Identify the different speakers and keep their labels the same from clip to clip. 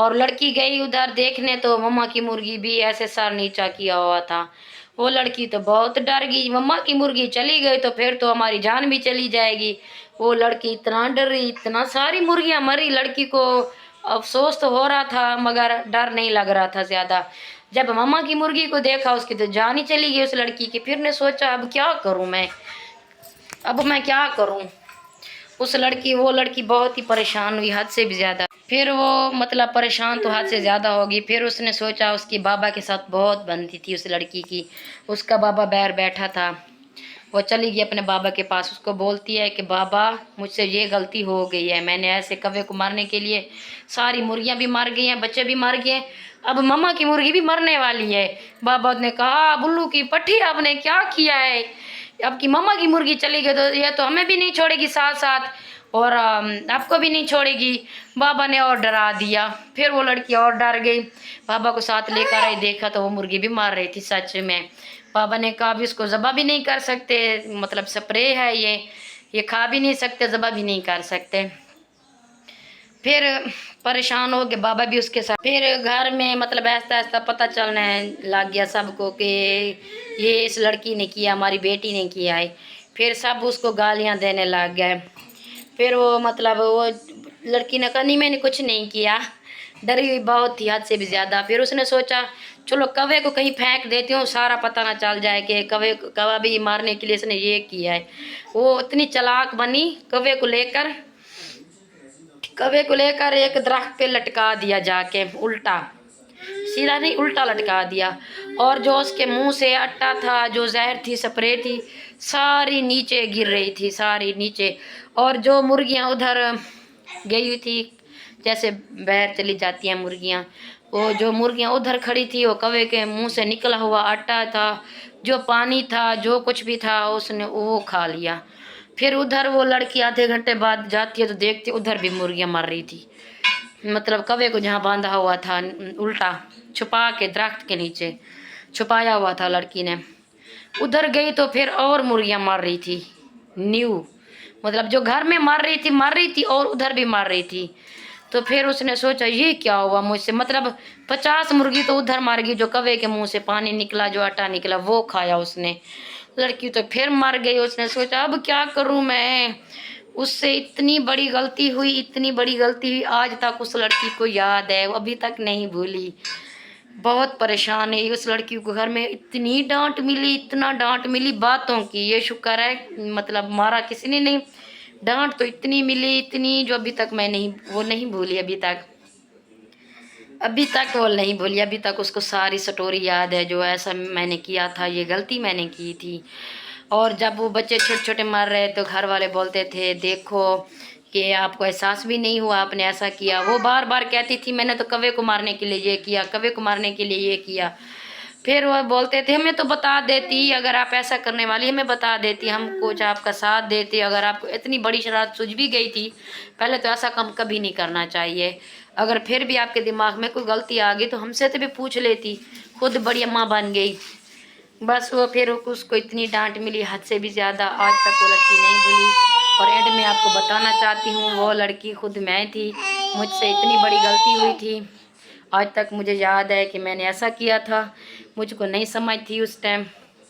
Speaker 1: اور لڑکی گئی ادھر دیکھنے تو مما کی مرغی بھی ایسے سر نیچا کیا ہوا تھا۔ وہ لڑکی تو بہت ڈر گئی، مما کی مرغی چلی گئی تو پھر تو ہماری جان بھی چلی جائے گی۔ وہ لڑکی اتنا ڈر رہی، اتنا ساری مرغیاں مری، لڑکی کو افسوس تو ہو رہا تھا مگر ڈر نہیں لگ رہا تھا زیادہ۔ جب مما کی مرغی کو دیکھا اس کی تو جان ہی چلی گئی اس لڑکی کی۔ پھر نے سوچا اب کیا کروں میں کیا کروں؟ وہ لڑکی بہت ہی پریشان ہوئی، حد سے بھی زیادہ۔ پھر وہ پریشان تو حد سے زیادہ ہوگی۔ پھر اس نے سوچا، اس کی بابا کے ساتھ بہت بنتی تھی اس لڑکی کی، اس کا بابا باہر بیٹھا تھا۔ وہ چلی گئی اپنے بابا کے پاس، اس کو بولتی ہے کہ بابا مجھ سے یہ غلطی ہو گئی ہے، میں نے ایسے کوے کو مارنے کے لیے ساری مرغیاں بھی مر گئی ہیں، بچے بھی مر گئے ہیں، اب مما کی مرغی بھی مرنے والی ہے۔ بابا نے کہا بلو کی پٹھی آپ نے کیا کیا ہے؟ اب کی مما کی مرغی چلی گئی تو یہ تو ہمیں بھی نہیں چھوڑے گی ساتھ ساتھ، اور آپ کو بھی نہیں چھوڑے گی۔ بابا نے اور ڈرا دیا۔ پھر وہ لڑکی اور ڈر گئی، بابا کو ساتھ لے کر آئی، دیکھا تو وہ مرغی بھی مار رہی تھی سچ میں۔ بابا نے کہا اب اس کو ذبح بھی نہیں کر سکتے، سپرے ہے یہ کھا بھی نہیں سکتے، ذبح بھی نہیں کر سکتے۔ پھر پریشان ہو کے بابا بھی اس کے ساتھ۔ پھر گھر میں ایسا ایسا پتہ چلنے لگ گیا سب کو کہ یہ اس لڑکی نے کیا، ہماری بیٹی نے کیا ہے۔ پھر سب اس کو گالیاں دینے لگ گئے۔ پھر وہ وہ لڑکی نے کہا نہیں میں نے کچھ نہیں کیا، ڈری ہوئی بہت تھی حد سے بھی زیادہ۔ پھر اس نے سوچا چلو کوے کو کہیں پھینک دیتی ہوں، سارا پتہ نہ چل جائے کہ کوا بھی مارنے کے لیے اس نے یہ کیا ہے۔ وہ اتنی چلاک بنی، کوے کو لے کر ایک درخت پہ لٹکا دیا، جا کے الٹا، سیدھا نہیں الٹا لٹکا دیا، اور جو اس کے منہ سے اٹا تھا، جو زہر تھی، سپرے تھی، ساری نیچے گر رہی تھی، ساری نیچے۔ اور جو مرغیاں ادھر گئی ہوئی تھی، جیسے باہر چلی جاتی ہیں مرغیاں، وہ جو مرغیاں ادھر کھڑی تھی وہ کوے کے منہ سے نکلا ہوا آٹا تھا، جو پانی تھا، جو کچھ بھی تھا اس نے وہ کھا لیا۔ پھر ادھر وہ لڑکی آدھے گھنٹے بعد جاتی ہے تو دیکھتی ادھر بھی مرغیاں مر رہی تھی، کوے کو جہاں باندھا ہوا تھا الٹا چھپا کے، درخت کے نیچے چھپایا ہوا تھا لڑکی نے، ادھر گئی تو پھر اور مرغیاں مر رہی تھی نیو، جو گھر میں مر رہی تھی اور ادھر بھی مر رہی تھی۔ تو پھر اس نے سوچا یہ کیا ہوا مجھ سے، 50 مرغی تو ادھر مر گئی، جو کوے کے منہ سے پانی نکلا، جو آٹا نکلا وہ کھایا اس نے۔ لڑکی تو پھر مر گئی۔ اس نے سوچا اب کیا کروں میں، اس سے اتنی بڑی غلطی ہوئی، آج تک اس لڑکی کو یاد ہے، وہ ابھی تک نہیں بھولی، بہت پریشان ہے اس لڑکی کو۔ گھر میں اتنی ڈانٹ ملی، اتنا ڈانٹ ملی باتوں کی، یہ شکر ہے مارا کسی نے نہیں، ڈانٹ تو اتنی ملی، اتنی، جو ابھی تک میں نہیں بھولی، ابھی تک وہ نہیں بھولی، ابھی تک اس کو ساری سٹوری یاد ہے، جو ایسا میں نے کیا تھا، یہ غلطی میں نے کی تھی۔ اور جب وہ بچے چھوٹے چھوٹے مر رہے تو گھر والے بولتے تھے دیکھو کہ آپ کو احساس بھی نہیں ہوا آپ نے ایسا کیا۔ وہ بار بار کہتی تھی میں نے تو کوے کو مارنے کے لیے یہ کیا، کوے کو مارنے کے لیے یہ کیا۔ پھر وہ بولتے تھے ہمیں تو بتا دیتی، اگر آپ ایسا کرنے والی ہمیں بتا دیتی، ہم کچھ آپ کا ساتھ دیتے، اگر آپ کو اتنی بڑی شرارت سوجھ بھی گئی تھی پہلے تو ایسا کام کبھی نہیں کرنا چاہیے، اگر پھر بھی آپ کے دماغ میں کوئی غلطی آ گئی تو ہم سے تو بھی پوچھ لیتی، خود بڑی اماں بن گئی۔ بس وہ پھر اس کو اتنی ڈانٹ ملی حد سے بھی زیادہ، آج تک وہ لڑکی نہیں بھولی۔ اور اینڈ میں آپ کو بتانا چاہتی ہوں وہ لڑکی خود میں تھی، مجھ سے اتنی بڑی غلطی ہوئی تھی، آج تک مجھے یاد ہے کہ میں نے ایسا کیا تھا، مجھ کو نہیں سمجھ تھی اس ٹائم،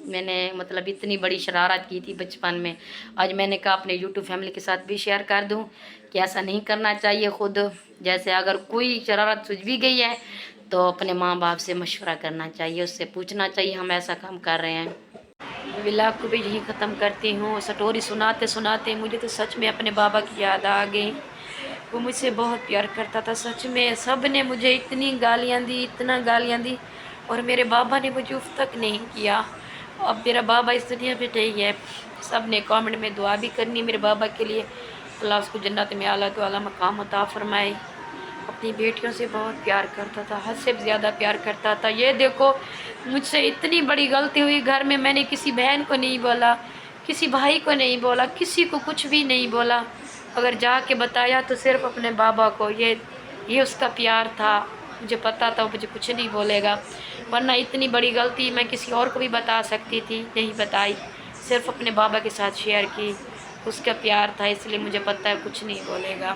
Speaker 1: میں نے اتنی بڑی شرارت کی تھی بچپن میں۔ آج میں نے کہا اپنے یوٹیوب فیملی کے ساتھ بھی شیئر کر دوں کہ ایسا نہیں کرنا چاہیے خود، جیسے اگر کوئی شرارت سوجھ بھی گئی ہے تو اپنے ماں باپ سے مشورہ کرنا چاہیے، اس سے پوچھنا چاہیے ہم ایسا کام کر رہے ہیں۔ ولاگ کو بھی یہی ختم کرتی ہوں۔ سٹوری سناتے مجھے تو سچ میں اپنے بابا کی یاد آ گئی، وہ مجھ سے بہت پیار کرتا تھا سچ میں، سب نے مجھے اتنی گالیاں دی اور میرے بابا نے مجھے اف تک نہیں کیا۔ اب میرا بابا اس دنیا پہ نہیں ہے، سب نے کامنٹ میں دعا بھی کرنی میرے بابا کے لیے، اللہ اس کو جنت میں اعلیٰ تو اعلیٰ مقام عطا فرمائے۔ اپنی بیٹیوں سے بہت پیار کرتا تھا، حد سے زیادہ پیار کرتا تھا۔ یہ دیکھو مجھ سے اتنی بڑی غلطی ہوئی، گھر میں نے کسی بہن کو نہیں بولا، کسی بھائی کو نہیں بولا، کسی کو کچھ بھی نہیں بولا، اگر جا کے بتایا تو صرف اپنے بابا کو، یہ اس کا پیار تھا، مجھے پتا تھا وہ مجھے کچھ نہیں بولے گا، ورنہ اتنی بڑی غلطی میں کسی اور کو بھی بتا سکتی تھی، نہیں بتائی، صرف اپنے بابا کے ساتھ شیئر کی، اس کا پیار تھا اس لیے مجھے پتہ ہے کچھ نہیں بولے گا۔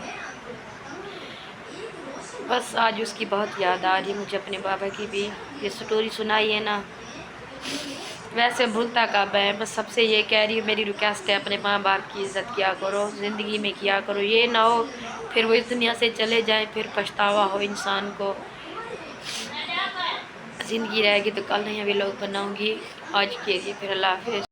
Speaker 1: بس آج اس کی بہت یاد آ رہی ہے مجھے اپنے بابا کی بھی. یہ سٹوری سنائی ہے نا، ویسے بھولتا کب ہے. بس سب سے یہ کہہ رہی ہوں میری ریکویسٹ ہے، اپنے ماں باپ کی عزت کیا کرو، زندگی میں کیا کرو. یہ نہ ہو پھر وہ اس دنیا سے چلے جائیں پھر پچھتاوا ہو انسان کو. زندگی رہے گی تو کل نہیں ابھی لوگ بناؤں گی. آج کے لیے پھر اللہ حافظ.